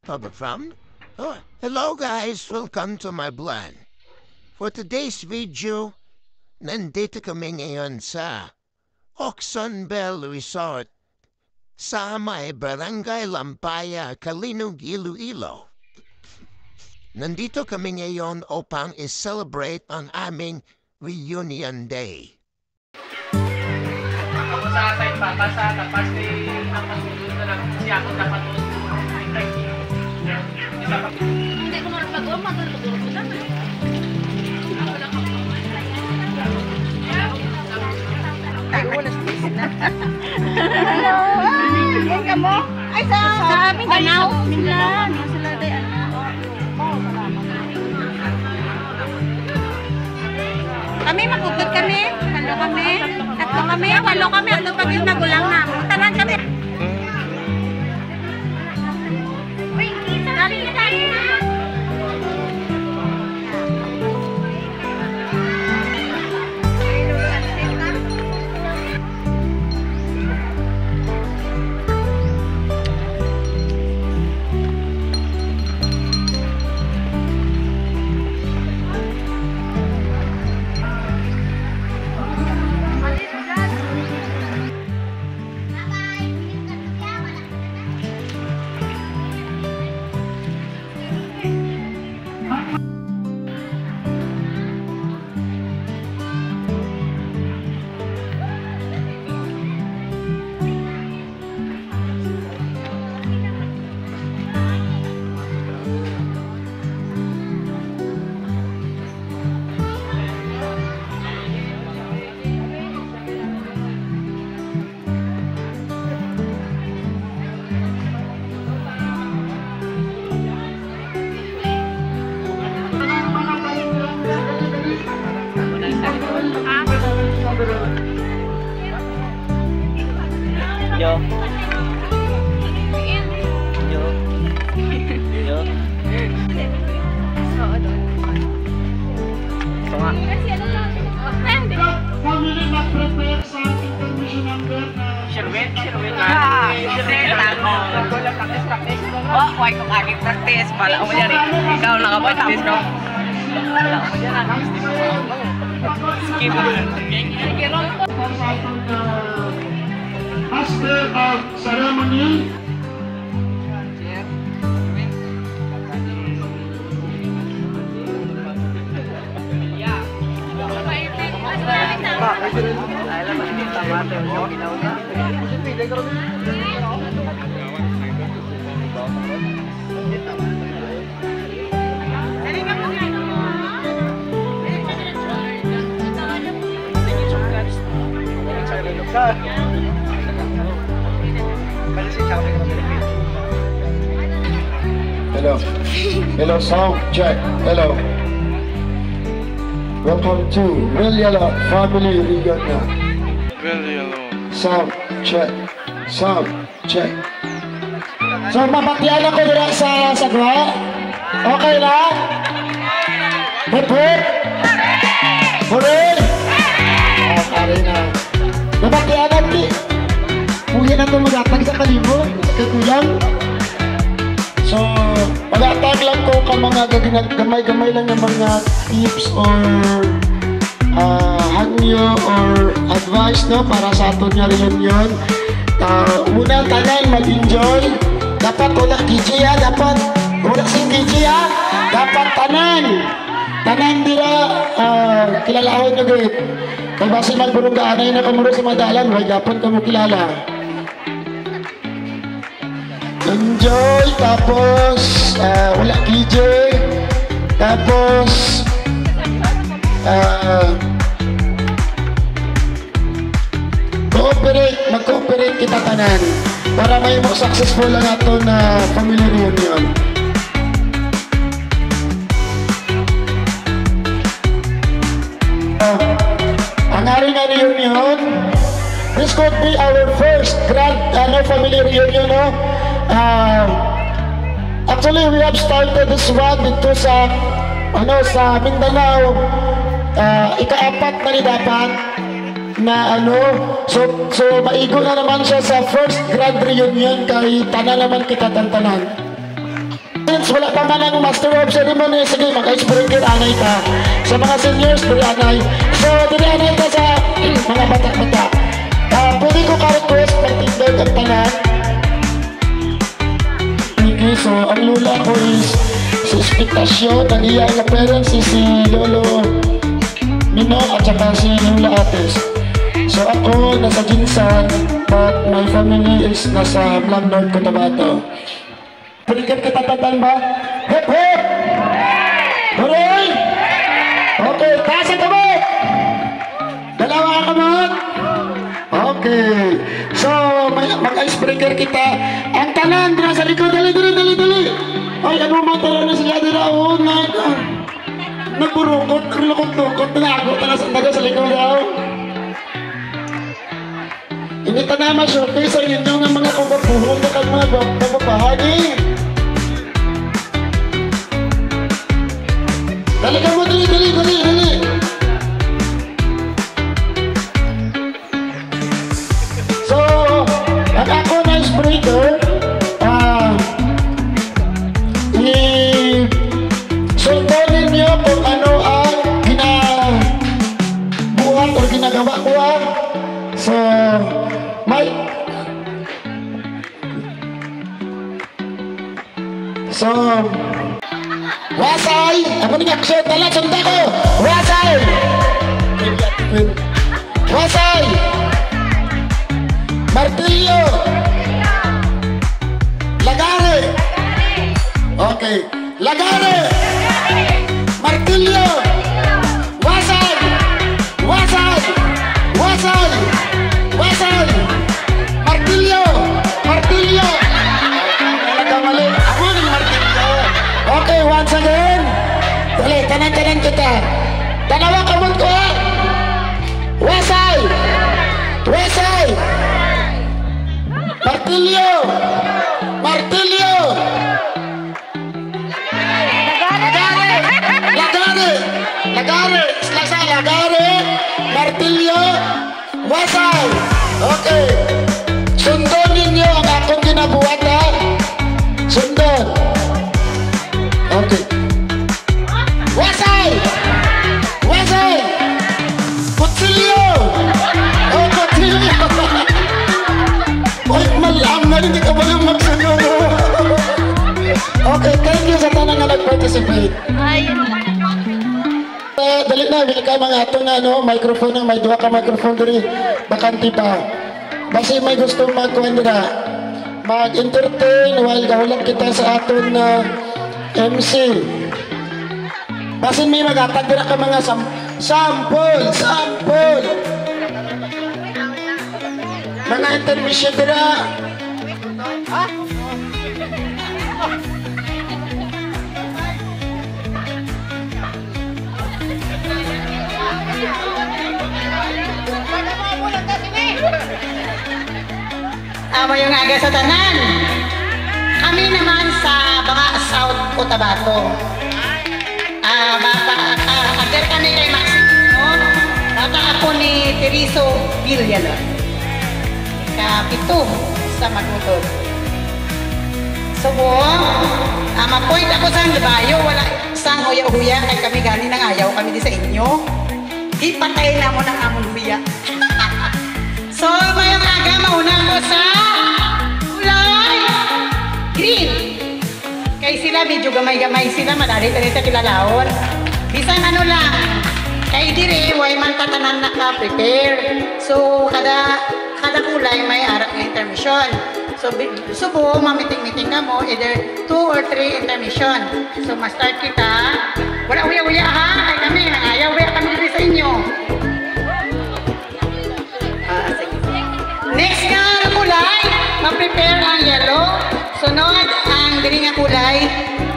Public Fountain. Oh, hello guys, welcome to my blog. For today's video, nandito kami ngayon sa Oxon Bell Resort sa may Barangay Lampaya, Kalinog, Iloilo. Nandito kami ngayon upang i-celebrate ang aming reunion day. Ako sa atin, papasa, tapos nakasunod na lang siya ako dapat hindi ko marunong mag-uwa, matulog ko naman. Ay, wala space na. Hello! Ay, kamo? Ay, sa Mindanao. Mindanao. Sila day, Kami, magupot kami. Halo kami. Tatlo kami. Walo kami. Ano pag yung magulang na. Tanan kami. Yo. Yo. Yo. So nga. Family mag-prepare sa ating permission number na... Sherwin na. Oh, why kung aking practice. Pala mo yan eh. Ikaw nakapractice ko. Pala mo yan ah. Skip. Master of Ceremony. Hello. Hello, sound check. Hello. Welcome to Villala Family Reunion. Sound check. Sound check. So, mapakyan ako dira sa sagwa. Okay lang? Hip hip? Hooray! Okay na. Mapakyan natin. Puhin na ito magatag sa kalibot. Kaguyang. So, mag-atag lang ko ka mga gamay-gamay lang ng mga tips or hangyo or advice no para sa ato nga reunion. Una tanan mag-enjoy. Dapat wala kiji ha, dapat wala sing kiji ha. Dapat tanan. Tanan dira kilalahon nyo gawin. Kaya basi magburunggaan na yun na kamuro sa madalan, huwag dapat ka mo kilala. Enjoy, tapos wala KJ, tapos mag-cooperate kita tanan para may mo successful lang ato na family reunion. Ang aring nga reunion, this could be our first grand family reunion, no? Actually, we have started this one dito sa Mindanao. Ika-apat na ni dapat na so maigo na naman siya sa first grand reunion kay tanan naman kita tantanan. parents, wala pa man ang master of ceremony, sige, mag-sprinkle anay ka. Sa mga seniors, diri anay. So, diri anay ka sa mga bata-bata. Pwede ko ka-request, pagtigdag ang tanan. Okay, so, ang lula ko is si Expectasyon, ang iyang na parents si Lolo Mino at saka si Lula Ates. So, ako nasa Ginsan, but my family is nasa Blang North, Cotabato. Pwede ka tatatan ba? Hip hip! Hooray! Okay, taas ang kamot! Dalawa ang kamot! Okay. So, mag-icebreaker kita. Ang tanan, dira sa likod. Dali. Ay, ano man tala na sila dira. Oo, nagburukot. Nagulukot-lukot. Nagagot na sa likod daw. Hindi ka na ma-showcase ang inyong mga kubapuhon na kang mga babahagi. Dali ka mo, dali. So, ang ako na icebreaker, sundan ninyo kung ano ang ginabuhat o ginagawa ko. So, Wasay! Ako ni action tala, sunda ko! Wasay! Wasay! Martilyo! Lagare! Okay. Lagare! Martilyo! Wasay! Wasay! Wasay! Wasay! Martilyo! Martilyo! Nagkamali. Ako ng martilyo. Okay, once again. Dali, tanan-tanan kita. Dalawa kamot ko. Wasay! Wasay! Martilyo! Martilyo! Lagare! Selesai lagare! Martilyo! Wasay! Okay. Sundon ninyo ang akong ginabuhat ha. Sundon. Okay. Wasay! Wasay! Kutsilyo! Oh, kutsilyo! Oy, malam na hindi ka ba yung magsunod? Okay, thank you sa tanang na nag-participate. Dali na, wili ka mga atong microphone na, may duha ka microphone diri, bakanti pa. Basi may gusto mag-kuwendra, mag-entertain while gahulat kita sa aton na MC. Basi may mag-atag dira ka mga sample. Mga intermission dira. Amo yung aga sa tanan. Kami naman sa mga South Cotabato. Agad kami kay Maximo. Bata ako ni Teriso Villala. Kapito sa Magutod. So, mapoint ako sa labayo. Wala sang huya-huya. Kay kami galing ng ayaw kami di sa inyo. Ipatay na mo ng among huya. So, mayang aga mauna ko sa kulay green. Kay sila medyo gamay-gamay sila, madali-talita kilalaon. Bisan ano lang, kay dire, way man tatanan naka-prepare. So, kada kulay may arak na intermission. So, subo, mamiting-miting na mo, either 2 or 3 intermission. So, ma-start kita. Wala uya-uya ha, ay kami, nangayaw, uya kami diri sa inyo. Next nga kulay, ma-prepare ang yellow. Sunod ang diri nga kulay.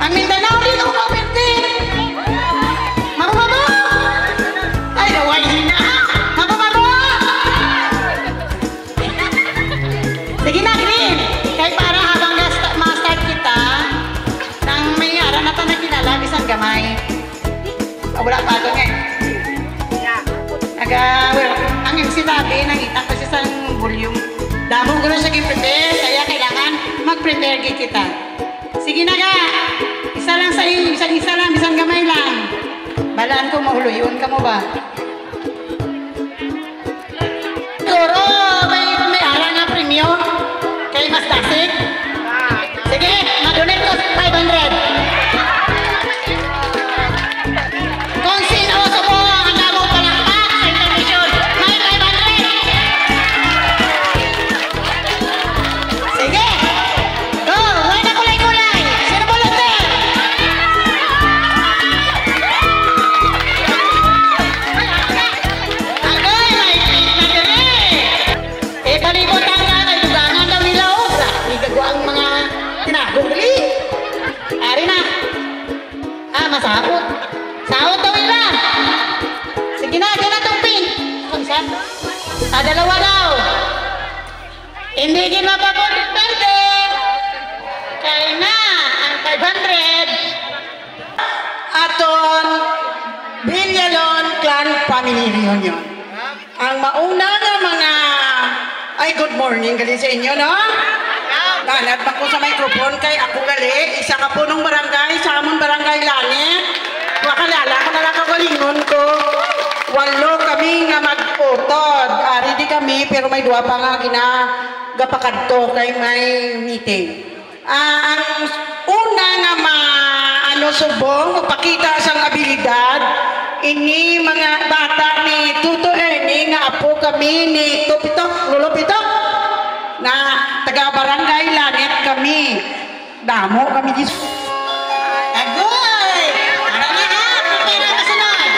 Ang Mindanao dito ko pwede. Mababa! Ay, naway na! Mababa! Sige na, green! Kaya para habang ma-start kita, nang may ara na ito na kilala, isang gamay. Wala pa ito nga. Ang sinabi, nakita ko sa volume. Damong ko na siya i-prepare, kaya kailangan mag-prepare kita. Sige na ga! Isa lang sa iyo, isa lang, isang gamay lang. Balaan ko mahuluyon ka mo ba? Siguro, may ara nga premyo kay Mas Tasik. Sige, madonate ko 500. Kung sino sa mo ang namong palakpak sa intermission, may 500. Sige, go, huwag na kulay-kulay. Sino volunteer? Agoy, may pink na diri. Palibutan ka, kay dugangan daw nila o. Igago ang mga tinagugli. Ari na. Masahot. Sahot daw nila. Sige na, dyan na itong pink. Isa. Dalawa daw. Hindi ginapapagpende. Kaya na, ang 500. Aton, Villalon Clan Family Reunion. Ang mauna nga mga good morning gali sa inyo, no? Nanat pa ko sa microphone kay ako gali, isa ka po nung barangay, sa amon barangay Langit. Makalala ko na lang kagalingon ko. 8 kami nga mag-utod. Ari di kami, pero may 2 pa nga ginagapakadto kay may meeting. Ang una nga subong, magpakita sang abilidad, ini mga bata ni Tuto Ernie nga apo kami ni Lolo Pitok na taga-barangay Langit kami. Damo kami di Agoy! Para na ha! Pagkira kasunod!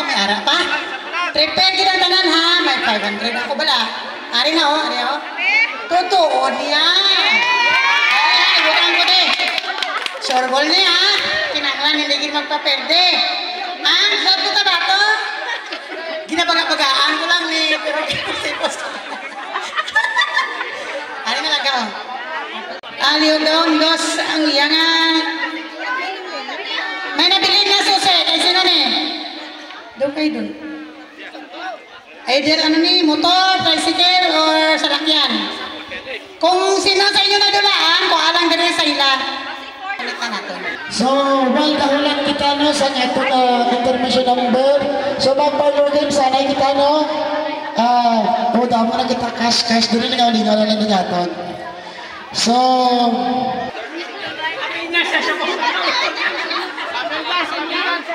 May ara pa. Prepare kita tanan ha. May 500 ako bala. Ari na oh, ari oh. Totoo niya. Ay, butang ko de. Sorbol niya ha. Kinanglan hindi gid magpaperde. Sab ko ka ba to? Ginabaga-bagaan ko lang ni pero sipos. Ari na lang ka oh. Aliyo dong dos ang iyangan. May nabili na susi. Ay sino ni? Doon kayo doon. Either ano ni, motor, tricycle, or salakyan. Kung sino sa inyo nadulaan, kung alang ganun sa ilan. Palitan natin. So, well, kahulan kita no sa ito na intermission number. So, mag-follow game sana kita no. damo na kita cash diri nga lingaw na ningaton. So Sabi na siya.